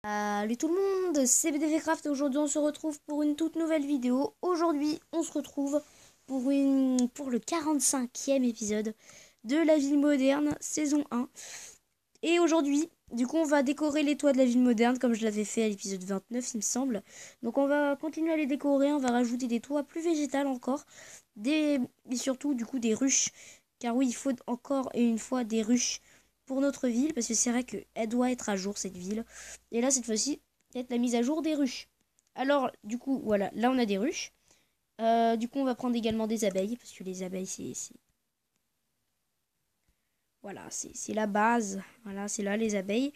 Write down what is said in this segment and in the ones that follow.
Salut tout le monde, c'est BDVcraft et aujourd'hui on se retrouve pour une toute nouvelle vidéo. Aujourd'hui on se retrouve pour le 45e épisode de la ville moderne saison 1. Et aujourd'hui, du coup on va décorer les toits de la ville moderne comme je l'avais fait à l'épisode 29 il me semble. Donc on va continuer à les décorer, on va rajouter des toits plus végétales encore. Et surtout du coup des ruches. Car oui, il faut encore et une fois des ruches pour notre ville, parce que c'est vrai qu'elle doit être à jour cette ville. Et là, cette fois-ci, peut-être la mise à jour des ruches. Alors, du coup, voilà, là on a des ruches. Du coup, on va prendre également des abeilles, parce que les abeilles, voilà, c'est la base. Voilà, c'est là les abeilles.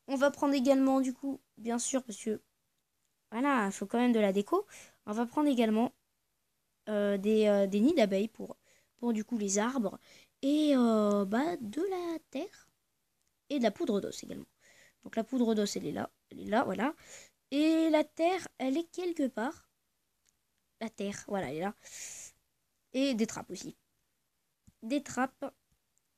On va prendre également, du coup, bien sûr, parce que, voilà, il faut quand même de la déco. On va prendre également des nids d'abeilles pour, du coup, les arbres. Et de la terre et de la poudre d'os également. Donc la poudre d'os, elle est là, voilà. Et la terre, elle est quelque part. La terre, voilà, elle est là. Et des trappes aussi. Des trappes.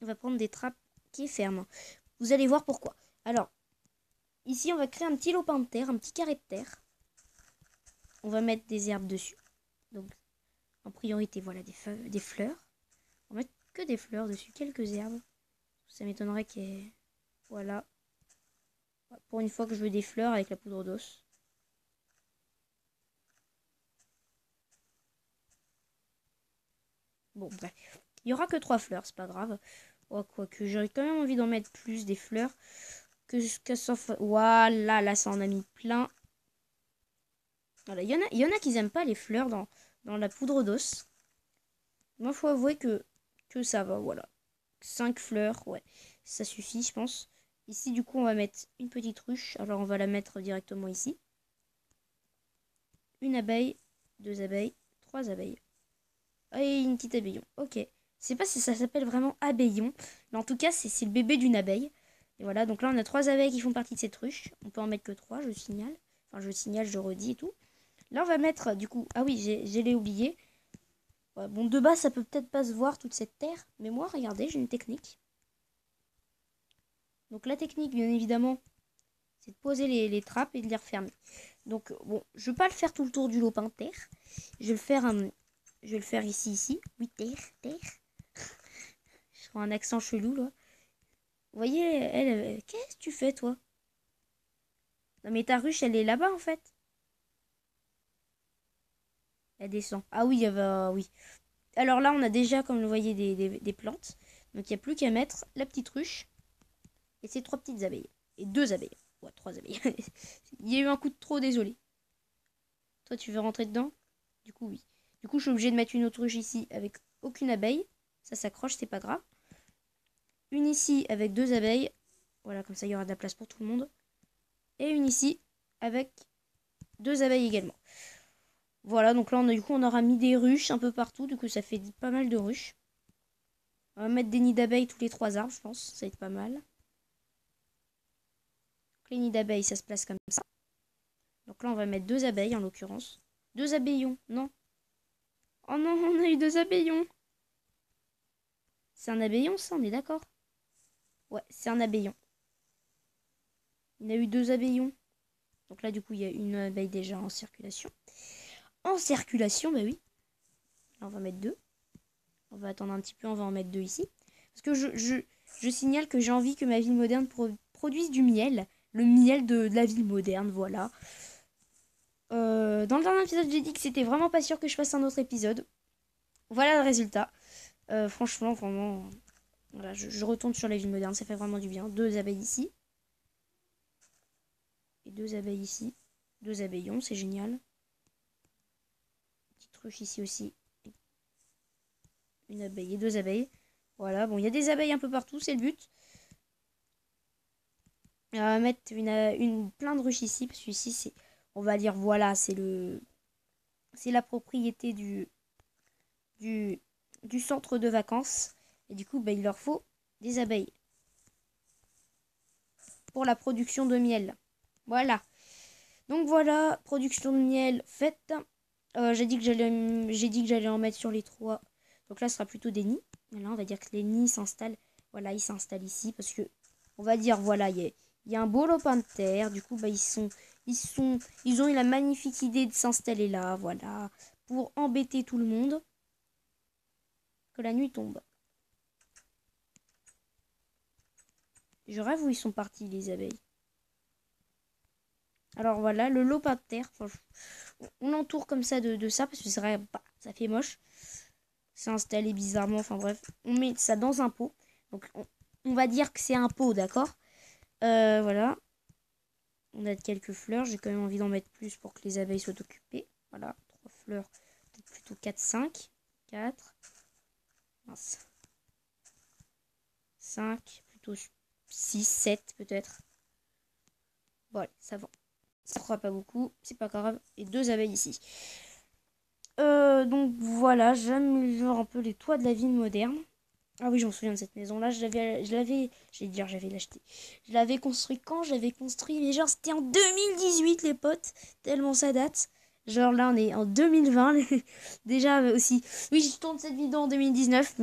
On va prendre des trappes qui ferment. Vous allez voir pourquoi. Alors, ici, on va créer un petit lopin de terre, un petit carré de terre. On va mettre des herbes dessus. Donc, en priorité, voilà, des fleurs. On va mettre que des fleurs dessus, quelques herbes. Ça m'étonnerait qu'il y ait... Voilà. Pour une fois que je veux des fleurs avec la poudre d'os. Bon, bref. Il y aura que 3 fleurs, c'est pas grave. Oh, quoique, j'aurais quand même envie d'en mettre plus des fleurs. Que ça Voilà, là, ça en a mis plein. Voilà, il y en a qui n'aiment pas les fleurs dans la poudre d'os. Moi, faut avouer que ça va, voilà. 5 fleurs, ouais. Ça suffit, je pense. Ici, du coup, on va mettre une petite ruche. Alors, on va la mettre directement ici. Une abeille, 2 abeilles, 3 abeilles. Et une petite abeillon. Ok. Je sais pas si ça s'appelle vraiment abeillon. Mais en tout cas, c'est le bébé d'une abeille. Et voilà, donc là, on a 3 abeilles qui font partie de cette ruche. On peut en mettre que 3, je signale. Enfin, je signale, je redis et tout. Là, on va mettre, du coup... Ah oui, je l'ai oublié. Ouais, bon, de base, ça peut peut-être pas se voir, toute cette terre. Mais moi, regardez, j'ai une technique. Donc la technique, bien évidemment, c'est de poser les trappes et de les refermer. Donc, bon, je vais pas le faire tout le tour du lopin de terre. Je vais le faire, je vais le faire ici. Oui, terre. Je prends un accent chelou, là. Vous voyez, qu'est-ce que tu fais, toi? Non, mais ta ruche, elle est là-bas, en fait. Elle descend. Ah oui, oui. Alors là, on a déjà, comme vous le voyez, des plantes. Donc, il n'y a plus qu'à mettre la petite ruche et ces 3 petites abeilles. Et 2 abeilles. Ouais, 3 abeilles. Il y a eu un coup de trop, désolé. Toi, tu veux rentrer dedans? Du coup, oui. Du coup, je suis obligée de mettre une autre ruche ici avec aucune abeille. Ça s'accroche, c'est pas grave. Une ici avec 2 abeilles. Voilà, comme ça, il y aura de la place pour tout le monde. Et une ici avec 2 abeilles également. Voilà, donc là, du coup, on aura mis des ruches un peu partout. Du coup, ça fait pas mal de ruches. On va mettre des nids d'abeilles tous les 3 arbres, je pense. Ça va être pas mal. Donc, les nids d'abeilles, ça se place comme ça. Donc là, on va mettre 2 abeilles, en l'occurrence. 2 abeillons, non. Oh non, on a eu 2 abeillons. C'est un abeillon, ça, on est d'accord? Ouais, c'est un abeillon. Il y a eu 2 abeillons. Donc là, du coup, il y a une abeille déjà en circulation. En circulation, bah oui. Là, on va mettre 2. On va attendre un petit peu, on va en mettre 2 ici. Parce que je signale que j'ai envie que ma ville moderne produise du miel. Le miel de la ville moderne, voilà. Dans le dernier épisode, j'ai dit que c'était vraiment pas sûr que je fasse un autre épisode. Voilà le résultat. Franchement, vraiment... Voilà, je retourne sur la ville moderne, ça fait vraiment du bien. 2 abeilles ici. Et 2 abeilles ici. 2 abeillons, c'est génial. Petite ruche ici aussi. Une abeille et 2 abeilles. Voilà, bon, il y a des abeilles un peu partout, c'est le but. On va mettre plein de ruches ici, parce que ici, c'est, on va dire, voilà, c'est la propriété du, du centre de vacances. Et du coup, il leur faut des abeilles pour la production de miel. Voilà. Donc voilà, production de miel faite. J'ai dit que j'allais en mettre sur les 3. Donc là, ce sera plutôt des nids. Et là, on va dire que les nids s'installent. Voilà, ils s'installent ici parce que, on va dire, voilà, il Il y a un beau lopin de terre. Du coup, bah, ils ont eu la magnifique idée de s'installer là, voilà, pour embêter tout le monde. Que la nuit tombe. Je rêve où ils sont partis, les abeilles. Alors voilà, le lopin de terre. Enfin, on l'entoure comme ça de ça, parce que c'est vrai, bah, ça fait moche. C'est installé bizarrement, enfin bref. On met ça dans un pot. Donc on va dire que c'est un pot, d'accord. Voilà. On a quelques fleurs. J'ai quand même envie d'en mettre plus pour que les abeilles soient occupées. Voilà, 3 fleurs. Peut-être plutôt 4, 5. 4. Mince. 5. Plutôt 6, 7 peut-être. Bon, allez, ça va. Ça fera pas beaucoup. C'est pas grave. Et 2 abeilles ici. Donc voilà, j'améliore un peu les toits de la ville moderne. Ah oui, je me souviens de cette maison-là. J'allais l'acheter. Je l'avais construit quand j'avais construit, mais genre c'était en 2018 les potes, tellement ça date. Genre là on est en 2020 déjà aussi. Oui, je tourne cette vidéo en 2019,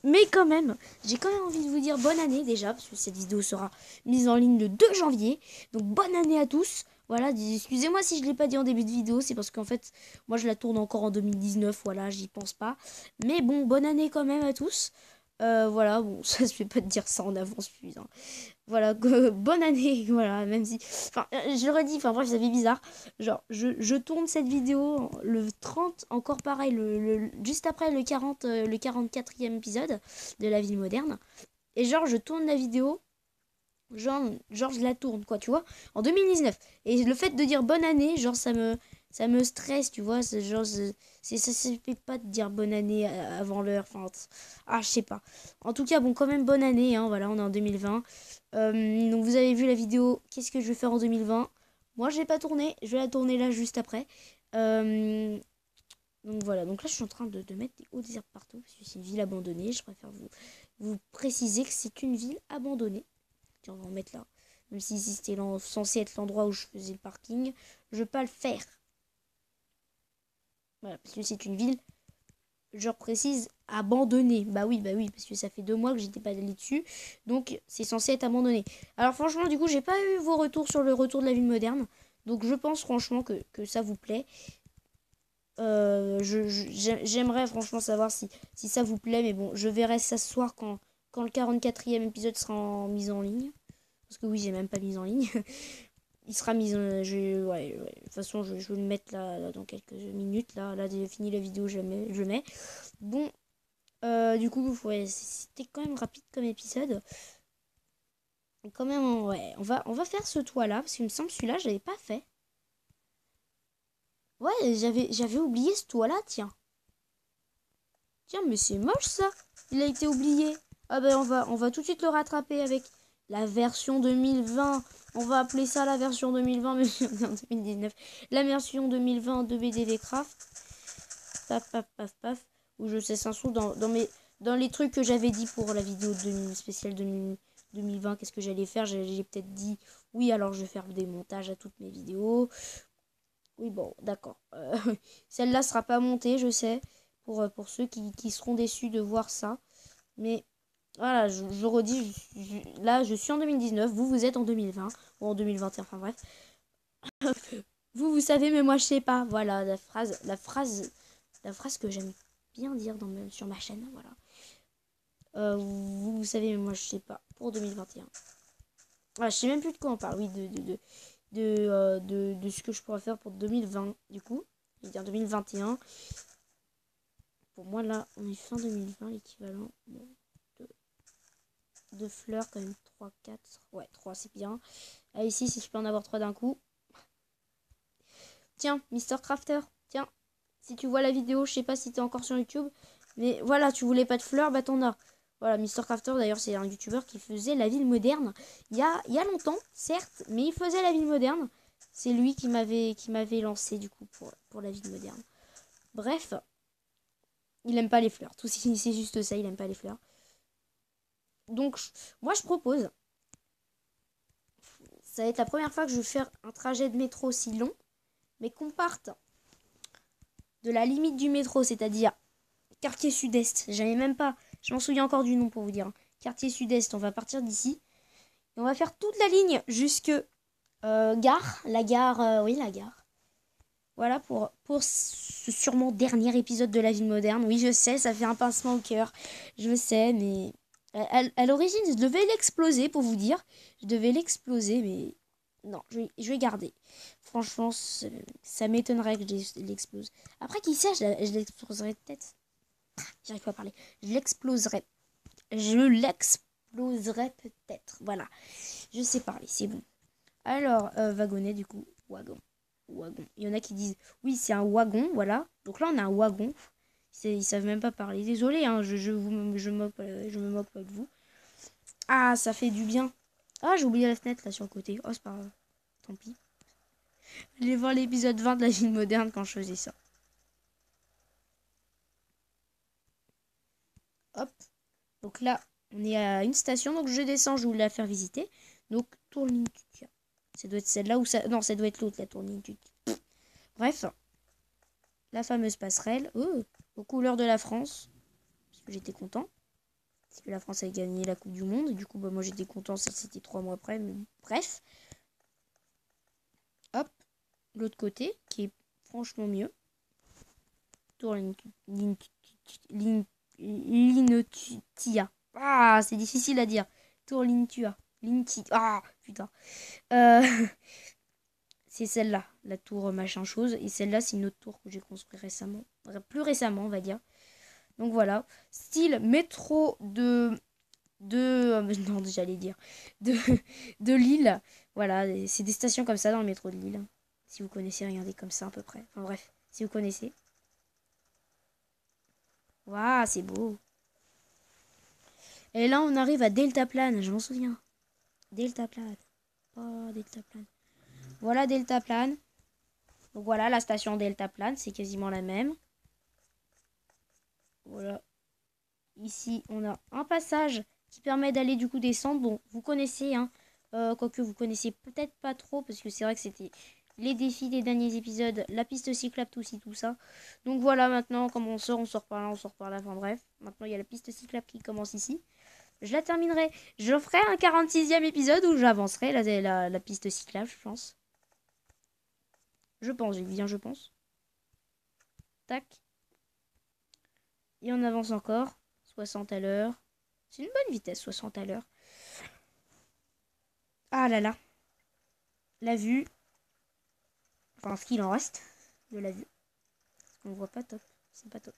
mais quand même, j'ai quand même envie de vous dire bonne année déjà parce que cette vidéo sera mise en ligne le 2 janvier. Donc bonne année à tous. Voilà, excusez-moi si je l'ai pas dit en début de vidéo, c'est parce qu'en fait, moi je la tourne encore en 2019, voilà, j'y pense pas. Mais bon, bonne année quand même à tous. Voilà, bon, ça se fait pas de dire ça en avance, putain. Voilà, bonne année, voilà, même si... Enfin, je le redis, enfin bref, ça fait bizarre. Genre, je tourne cette vidéo le 30, encore pareil, juste après le 40, le 44e épisode de la ville moderne. Et genre, je tourne la vidéo, genre je la tourne, quoi, tu vois, en 2019. Et le fait de dire bonne année, genre, ça me stresse, tu vois, c'est genre... ça se fait pas de dire bonne année avant l'heure, enfin... Ah, je sais pas. En tout cas, bon, quand même, bonne année, hein, voilà, on est en 2020. Donc vous avez vu la vidéo, qu'est-ce que je vais faire en 2020. Moi, je vais pas tourner, je vais la tourner là juste après. Donc voilà, donc là je suis en train de mettre des hautes herbes partout, parce que c'est une ville abandonnée, je préfère vous préciser que c'est une ville abandonnée. Tiens, on va en mettre là. Même si ici c'était censé être l'endroit où je faisais le parking, je vais pas le faire. Voilà, parce que c'est une ville, je précise, abandonnée. Bah oui, parce que ça fait 2 mois que j'étais pas allée dessus. Donc c'est censé être abandonné. Alors franchement, du coup, j'ai pas eu vos retours sur le retour de la ville moderne. Donc je pense franchement que ça vous plaît. J'aimerais franchement savoir si ça vous plaît. Mais bon, je verrai ça ce soir quand le 44e épisode sera mise en ligne. Parce que oui, j'ai même pas mis en ligne. Il sera mis en... ouais. De toute façon, je vais le mettre là dans quelques minutes. Là, j'ai fini la vidéo, je le mets. Bon, du coup, ouais, c'était quand même rapide comme épisode. Quand même, ouais, on va faire ce toit-là. Parce qu'il me semble celui-là, je l'avais pas fait. Ouais, j'avais oublié ce toit-là, tiens. Tiens, mais c'est moche ça. Il a été oublié. Ah ben on va tout de suite le rattraper avec la version 2020. On va appeler ça la version 2020, mais en 2019. La version 2020 de BDV Craft. Paf, paf, paf, paf. Ou je sais un sou dans les trucs que j'avais dit pour la vidéo spéciale 2020. Qu'est-ce que j'allais faire? J'ai peut-être dit oui, alors je vais faire des montages à toutes mes vidéos. Oui, bon, d'accord. Celle-là sera pas montée, je sais, pour ceux qui seront déçus de voir ça. Mais voilà, je redis, là, je suis en 2019, vous êtes en 2020, ou en 2021, enfin bref. Vous savez, mais moi, je sais pas. Voilà, la phrase que j'aime bien dire sur ma chaîne, voilà. Vous savez, mais moi, je sais pas. Pour 2021. Voilà, je sais même plus de quoi on parle, oui, de ce que je pourrais faire pour 2020, du coup. Je veux dire 2021. Pour moi, là, on est fin 2020, l'équivalent de fleurs, quand même. 3, 4. Ouais, 3, c'est bien. Ah, ici, si je peux en avoir 3 d'un coup. Tiens, Mister Crafter, tiens. Si tu vois la vidéo, je sais pas si t'es encore sur YouTube. Mais voilà, tu voulais pas de fleurs, bah t'en as. Voilà, Mister Crafter, d'ailleurs, c'est un youtubeur qui faisait la ville moderne. Il y a longtemps, certes, mais il faisait la ville moderne. C'est lui qui m'avait lancé, du coup, pour la ville moderne. Bref, il aime pas les fleurs. Tout c'est juste ça, il aime pas les fleurs. Donc, moi, je propose. Ça va être la première fois que je vais faire un trajet de métro aussi long. Mais qu'on parte de la limite du métro, c'est-à-dire quartier sud-est. J'avais même pas. Je m'en souviens encore du nom pour vous dire. Quartier sud-est, on va partir d'ici. Et on va faire toute la ligne jusque gare. La gare, oui, la gare. Voilà pour ce sûrement dernier épisode de la ville moderne. Oui, je sais, ça fait un pincement au cœur. Je sais, mais à l'origine, je devais l'exploser pour vous dire. Je devais l'exploser, mais non, je vais garder. Franchement, ça m'étonnerait que je l'explose. Après, qui sait, je l'exploserai peut-être. J'arrive pas à parler. Je l'exploserai. Je l'exploserai peut-être. Voilà. Je sais parler, c'est bon. Alors, wagonnet, du coup. Wagon. Il y en a qui disent, oui, c'est un wagon, voilà. Donc là, on a un wagon. Ils savent même pas parler. Désolé, hein, je me moque pas de vous. Ah, ça fait du bien. Ah, j'ai oublié la fenêtre, là, sur le côté. Oh, c'est pas grave. Tant pis. Allez voir l'épisode 20 de la ville moderne quand je faisais ça. Hop. Donc là, on est à une station. Donc je descends, je vais vous la faire visiter. Donc, Tourline-Tutia. Ça doit être celle-là ou ça... Non, ça doit être l'autre, la Tourline-Tutia. Bref. La fameuse passerelle. Oh, aux couleurs de la France. Parce que j'étais content. Parce que la France a gagné la Coupe du Monde. Et du coup, bah, moi j'étais content. Ça, c'était 3 mois après. Mais bref. Hop. L'autre côté, qui est franchement mieux. Tourline-Tutia. Ah, c'est difficile à dire. Tourline-Tua. Ah, putain. Euh, c'est celle-là, la tour machin chose. Et celle-là, c'est une autre tour que j'ai construite récemment. Plus récemment, on va dire. Donc voilà. Style métro non, j'allais dire. De, de Lille. Voilà, c'est des stations comme ça dans le métro de Lille. Si vous connaissez, regardez comme ça à peu près. Enfin bref, si vous connaissez. Waouh, c'est beau. Et là, on arrive à Deltaplane, je m'en souviens. Deltaplane. Oh, Deltaplane. Voilà Deltaplane. Donc voilà, la station Deltaplane, c'est quasiment la même. Voilà. Ici, on a un passage qui permet d'aller du coup descendre. Bon, vous connaissez, hein. Quoique vous connaissez peut-être pas trop, parce que c'est vrai que c'était les défis des derniers épisodes, la piste cyclable, tout ci, tout ça. Donc voilà, maintenant, comme on sort par là, on sort par là. Enfin bref, maintenant il y a la piste cyclable qui commence ici. Je la terminerai. Je ferai un 46e épisode où j'avancerai la piste cyclable, je pense. Je pense, j'ai bien, je pense. Tac. Et on avance encore. 60 à l'heure. C'est une bonne vitesse, 60 à l'heure. Ah là là. La vue. Enfin, ce qu'il en reste de la vue. On voit pas top. C'est pas top.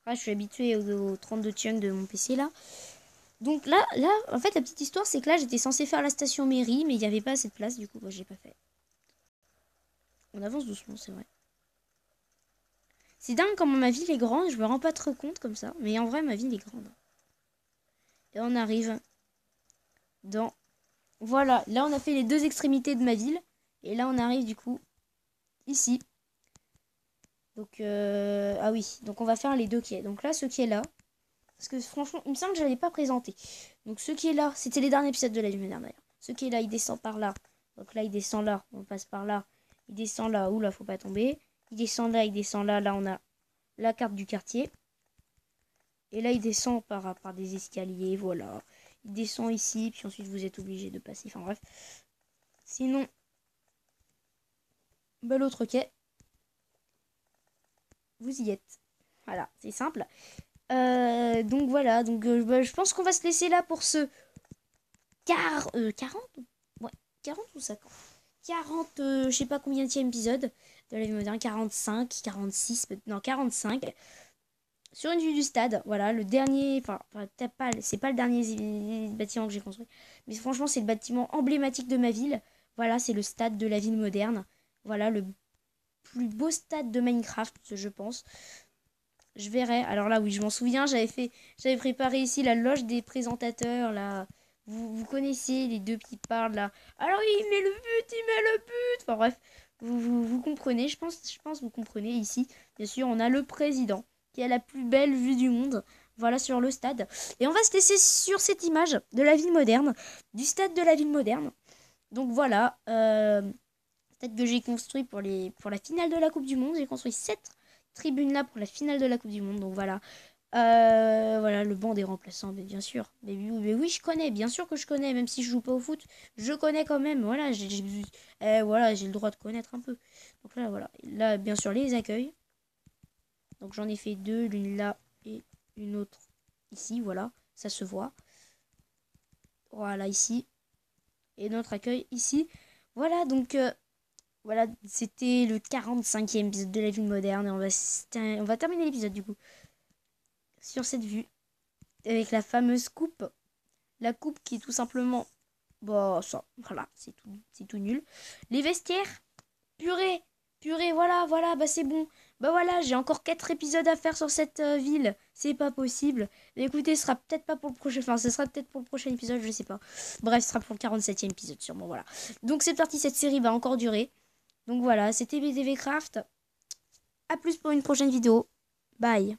Ah, je suis habituée au 32 chung de mon PC là. Donc là, en fait, la petite histoire, c'est que là, j'étais censée faire la station mairie, mais il n'y avait pas assez de place, du coup, moi, j'ai pas fait. On avance doucement, c'est vrai. C'est dingue comment ma ville est grande, je me rends pas trop compte comme ça, mais en vrai, ma ville est grande. Et on arrive dans... Voilà, là, on a fait les deux extrémités de ma ville, et là, on arrive, du coup, ici. Donc, ah oui, donc on va faire les deux quais. Donc là, ce qui est là, parce que franchement, il me semble que je l'avais pas présenté. Donc ce qui est là, c'était les derniers épisodes de la lumière d'ailleurs. Ce qui est là, il descend par là. Donc là, il descend là, on passe par là. Il descend là, oula, faut pas tomber. Il descend là, il descend là. Là, on a la carte du quartier. Et là, il descend par des escaliers, voilà. Il descend ici, puis ensuite vous êtes obligé de passer. Enfin bref. Sinon, bah, l'autre quai, vous y êtes. Voilà, c'est simple. Donc voilà, donc bah, je pense qu'on va se laisser là pour ce 40 ouais, 40 ou 50 40, je sais pas combien de épisode de la vie moderne, 45, 46, non 45. Sur une vue du stade, voilà, le dernier, enfin peut-être pas, c'est pas le dernier bâtiment que j'ai construit, mais franchement c'est le bâtiment emblématique de ma ville. Voilà, c'est le stade de la ville moderne. Voilà, le plus beau stade de Minecraft, je pense. Je verrai. Alors là, oui, je m'en souviens, j'avais préparé ici la loge des présentateurs, là. Vous connaissez les deux qui parlent, là. Alors, il met le but, il met le but. Enfin, bref, vous comprenez, je pense que vous comprenez ici. Bien sûr, on a le président qui a la plus belle vue du monde. Voilà, sur le stade. Et on va se laisser sur cette image de la ville moderne, du stade de la ville moderne. Donc voilà, stade que j'ai construit pour la finale de la Coupe du Monde. J'ai construit 7 tribune là pour la finale de la Coupe du Monde. Donc voilà. Voilà, le banc des remplaçants, mais bien sûr. Mais oui, je connais, bien sûr que je connais, même si je joue pas au foot, je connais quand même. Voilà, voilà, j'ai le droit de connaître un peu. Donc là, voilà. Là, bien sûr, les accueils. Donc j'en ai fait deux, l'une là et une autre ici, voilà. Ça se voit. Voilà, ici. Et notre accueil ici. Voilà, donc voilà, c'était le 45e épisode de la vie moderne. Et on va terminer l'épisode du coup sur cette vue avec la fameuse coupe. La coupe qui est tout simplement... Bah ça, voilà, c'est tout nul. Les vestiaires, purée, purée, voilà, bah c'est bon. Bah voilà, j'ai encore 4 épisodes à faire sur cette ville. C'est pas possible. Mais écoutez, ce sera peut-être pas pour le prochain... Enfin, ce sera peut-être pour le prochain épisode, je sais pas. Bref, ce sera pour le 47e épisode sûrement, voilà. Donc c'est parti, cette série va encore durer. Donc voilà, c'était BTV Craft. A plus pour une prochaine vidéo. Bye.